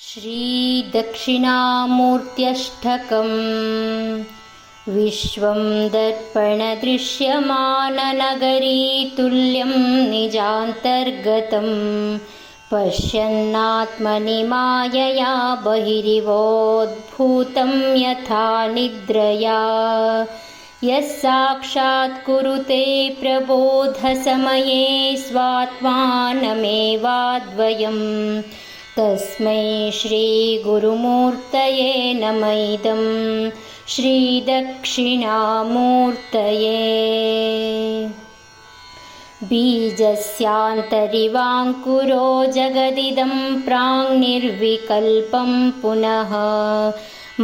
श्रीदक्षिणामूर्त्यष्टकम् विश्वं दर्पणदृश्यमाननगरीतुल्यं निजान्तर्गतं पश्यन्नात्मनि मायया बहिरिवोद्भूतं यथा निद्रया यः साक्षात् कुरुते प्रबोधसमये स्वात्मानमेवाद्वयम् तस्मै श्रीगुरुमूर्तये नमः इदं श्रीदक्षिणामूर्तये। बीजस्यान्तरिवाङ्कुरो जगदिदं प्राङ्निर्विकल्पं पुनः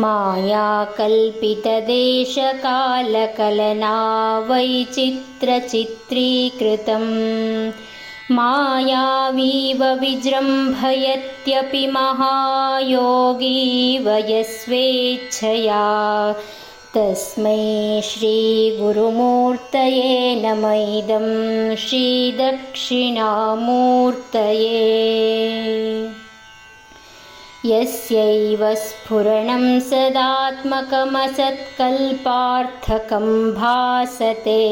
मायाकल्पितदेशकालकलना वैचित्रचित्रीकृतम् मायावीव विजृम्भयत्यपि महायोगीव यस्वेच्छया तस्मै श्रीगुरुमूर्तये नमः इदं श्रीदक्षिणामूर्तये। यस्यैव स्फुरणं सदात्मकमसत्कल्पार्थकं भासते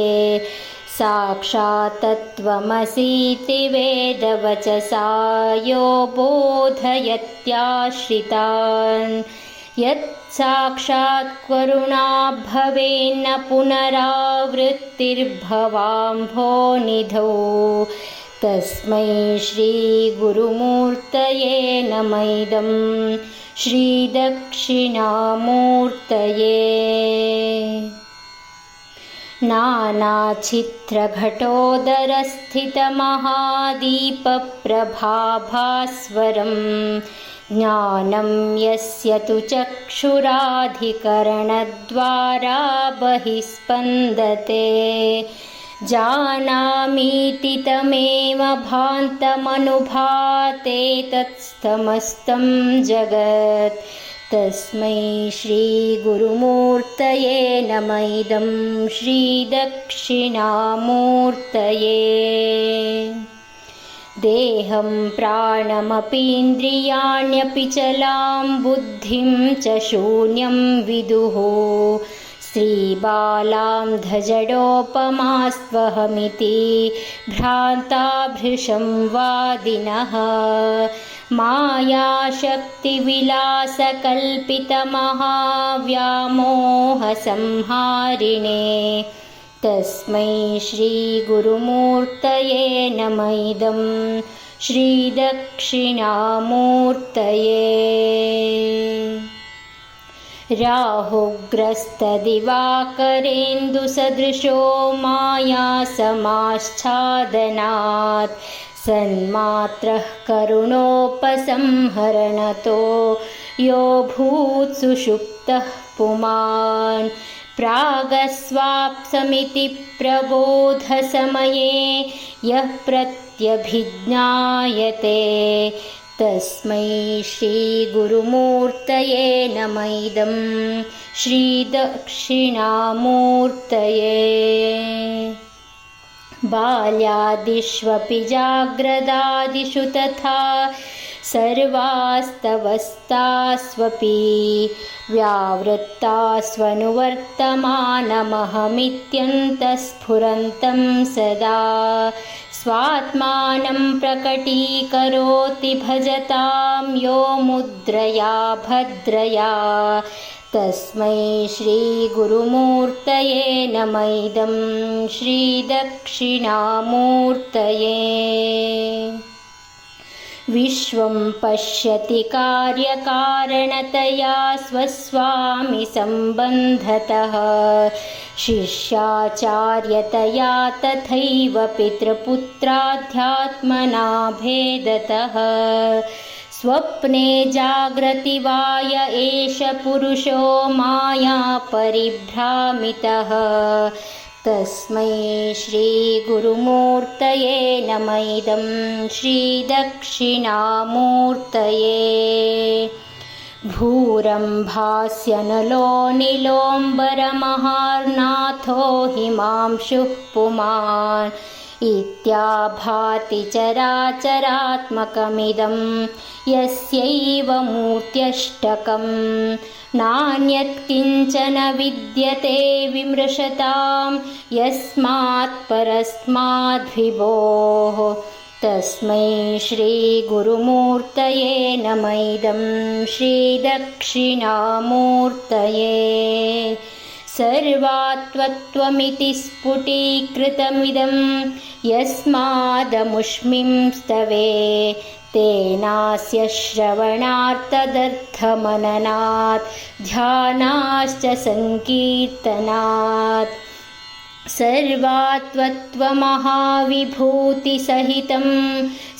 साक्षात् तत्त्वमसीति वेदवचसा यो बोधयत्याश्रितान् यत् साक्षात् करुणाभवेन्न पुनरावृत्तिर्भवाम्भोनिधौ तस्मै श्रीगुरुमूर्तये नमः इदं श्रीदक्षिणामूर्तये। नानाचित्रघटोदरस्थितमहादीपप्रभाभास्वरं ज्ञानं यस्य तु चक्षुराधिकरणद्वारा बहिस्पन्दते जानामीति तमेव भान्तमनुभाते तत्स्थमस्तं जगत् तस्मै श्रीगुरुमूर्तये नमः इदं श्रीदक्षिणामूर्तये। देहं प्राणमपीन्द्रियाण्यपि चलां बुद्धिं च शून्यं विदुः स्त्रीबालां धजडोपमास्त्वहमिति भ्रान्ताभृशं वादिनः मायाशक्तिविलासकल्पितमहाव्यामोहसंहारिणे तस्मै श्रीगुरुमूर्तये नमः इदं श्रीदक्षिणामूर्तये। राहुग्रस्तदिवाकरेन्दुसदृशो मायासमाच्छादनात् सन्मात्रः करुणोपसंहरणतो यो भूत्सुषुप्तः पुमान् प्रागस्वाप्समिति प्रबोधसमये यः प्रत्यभिज्ञायते तस्मै श्रीगुरुमूर्तये नमः इदं श्रीदक्षिणामूर्तये। बाल्यादिष्वपि जाग्रदादिषु तथा सर्वास्तवस्थास्वपि व्यावृत्तास्वनुवर्तमानमहमित्यन्तःस्फुरन्तं सदा स्वात्मानं प्रकटीकरोति भजतां यो मुद्रया भद्रया तस्मै श्रीगुरुमूर्तये नमः इदं श्रीदक्षिणामूर्तये। विश्वं पश्यति कार्यकारणतया स्वस्वामि सम्बन्धतः शिष्याचार्यतया तथैव पितृपुत्राध्यात्मना भेदतः स्वप्ने जाग्रति वाय एष पुरुषो माया परिभ्रामितः तस्मै श्रीगुरुमूर्तये नमः इदं श्रीदक्षिणामूर्तये। भूरम्भास्यनलो नीलोऽम्बरमहार्नाथो हिमांशुः पुमान् इत्याभाति चराचरात्मकमिदं यस्यैव मूर्त्यष्टकं नान्यत् किञ्चन विद्यते विमृशतां यस्मात् परस्माद्विभोः तस्मै श्रीगुरुमूर्तये नमः इदं श्रीदक्षिणामूर्तये सर्वात्वत्वमिति स्फुटीकृतमिदं यस्मादमुष्मिं स्तवे तेनास्य श्रवणार्थदर्थमननात् ध्यानाश्च सङ्कीर्तनात् सर्वात्वत्वमहाविभूतिसहितं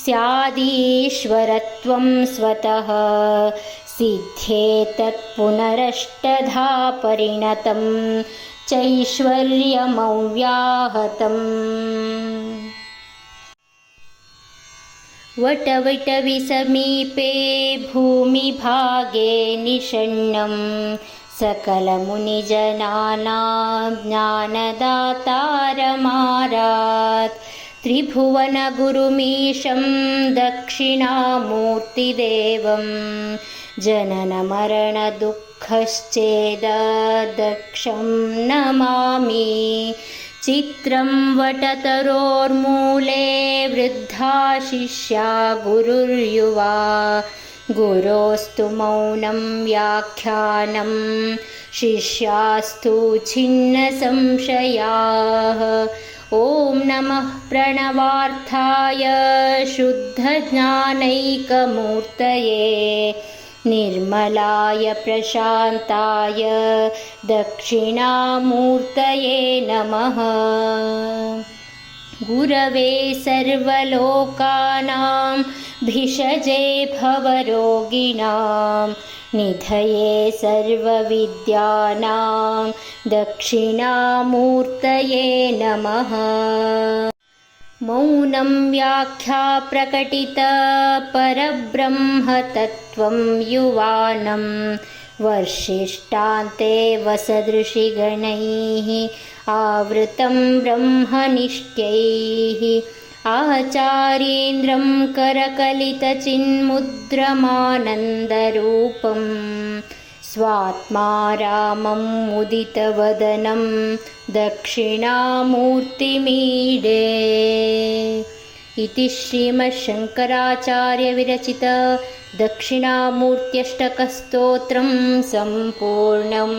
स्यादीश्वरत्वं स्वतः सिद्धेतत् पुनरष्टधा परिणतं चैश्वर्यमव्याहतम् वटविटविसमीपे भूमिभागे निषण्णं सकलमुनिजनानां ज्ञानदातारमारात् त्रिभुवनगुरुमीशं दक्षिणामूर्तिदेवं जननमरणदुःखश्चेददक्षं नमामि चित्रं वटतरोर्मूले वृद्धा शिष्या गुरुर्युवा गुरोस्तु मौनं व्याख्यानं शिष्यास्तु छिन्नसंशयाः ॐ नमः प्रणवार्थाय शुद्धज्ञानैकमूर्तये निर्मलाय प्रशान्ताय दक्षिणामूर्तये नमः गुरवे सर्वलोकानां भिषजे भवरोगिणां निधये सर्वविद्यानां दक्षिणामूर्तये नमः मौनं व्याख्या प्रकटित परब्रह्मतत्त्वं युवानं वर्षिष्टान्ते वसदृशिगणैः आवृतं ब्रह्मनिष्ठैः आचार्येन्द्रं करकलितचिन्मुद्रमानन्दरूपं स्वात्मा रामं मुदितवदनं दक्षिणामूर्तिमीडे इति श्रीमच्छङ्कराचार्यविरचित दक्षिणामूर्त्यष्टकस्तोत्रं सम्पूर्णम्।